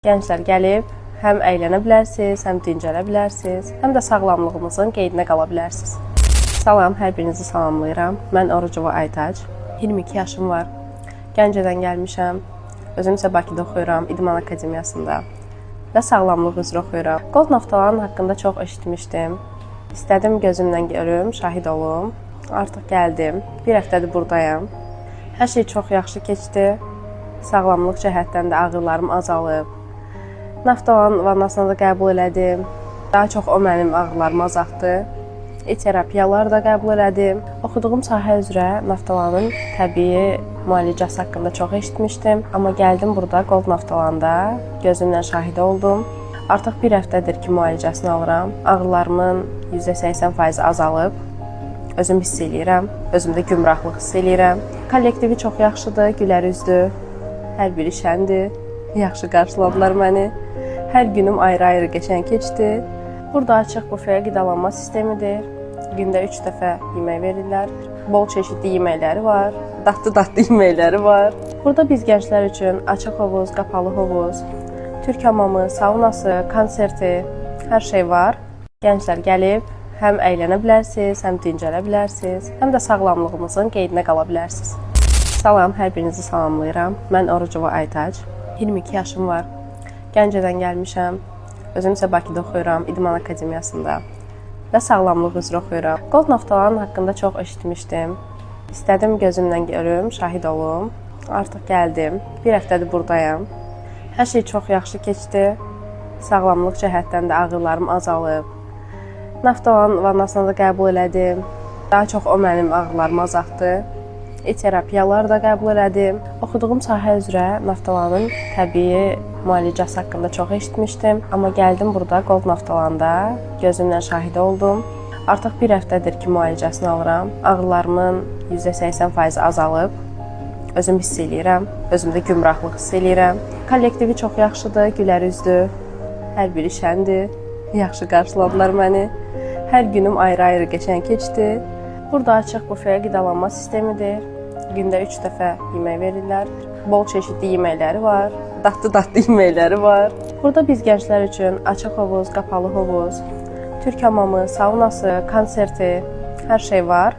Gənclər gəlib, həm əylənə bilərsiniz, həm dincələ bilərsiniz, həm də sağlamlığınızın qeydinə qala bilərsiniz. Salam, hər birinizi salamlayıram. Mən Orucova Aytac, 22 yaşım var. Gəncədən gəlmişəm. Özüm isə Bakıda oxuyuram, İdman Akademiyasında və sağlamlıq üzrə oxuyuram. Gold naftaların haqqında çox eşitmişdim. İstədim gözümlə görüm, şahid olum. Artıq gəldim. Bir həftədir buradayam. Hər şey çox yaxşı keçdi. Sağlamlıq cəhətdən də ağrılarım azalıb. Naftalan vannasını da qəbul elədim. Daha çox o mənim ağrılarımı azaltdı. Terapiyalar da qəbul elədim. Oxuduğum sahə üzrə naftalanın təbii müalicəsi haqqında çox eşitmişdim. Amma gəldim burada Gold naftalanda gözümlə şahid oldum. Artıq bir həftədir ki, müalicəsini alıram. Ağrılarımın %80% azalıb. Özüm hiss eləyirəm. Özümdə gümrahlıq hiss eləyirəm. Kollektivi çox yaxşıdır, gülər üzdür. Hər biri şəndir. Yaxşı qarşıladılar məni. Hər günüm ayrı-ayrı qəşəng keçdi. Burada açıq bufeyə qidalanma sistemidir. Gündə 3 dəfə yemək verirlər. Bol çeşidli yeməkləri var. Dadlı yeməkləri var. Burada biz gənclər üçün açıq hovuz, qapalı hovuz, türk hamamı, saunası, konserti, hər şey var. Gənclər gəlib, həm əylənə bilərsiniz, həm dincələ bilərsiniz, həm də sağlamlığınızın qeydinə qala bilərsiniz. Salam, hər birinizi salamlayıram. Mən Orucova Aytac, 22 yaşım var. Gəncədən gəlmişəm. Özüm isə Bakıda oxuyuram, İdman Akademiyasında və sağlamlıq üzrə oxuyuram. Gold naftaların haqqında çox eşitmişdim. İstədim gözümlə görüm, şahid olum. Artıq gəldim. Bir həftədir buradayam. Hər şey çox yaxşı keçdi. Sağlamlıq cəhətdən də ağrılarım azalıb. Naftalan vannasını da qəbul elədim. Daha çox o mənim ağrılarımı azaltdı. Terapiyalar da qəbul elədim. Oxuduğum sahə üzrə naftalanın təbii müalicəsi haqqında çox eşitmişdim. Amma gəldim burada Gold naftalanda gözümlə şahid oldum. Artıq bir həftədir ki, müalicəsini alıram. Ağrılarımın %80% azalıb. Özüm hiss eləyirəm. Özümdə gümrahlıq hiss eləyirəm. Kollektivi çox yaxşıdır, gülər üzdür. Hər biri şəndir. Yaxşı qarşıladılar məni. Hər günüm ayrı-ayrı qəşəng keçdi. Burada açıq bufeyə qidalanma sistemidir. Gündə 3 dəfə yemək verirlər. Bol çeşidli yeməkləri var. Dadlı yeməkləri var. Burada biz gənclər üçün açıq hovuz, qapalı hovuz, türk hamamı, saunası, konserti, hər şey var.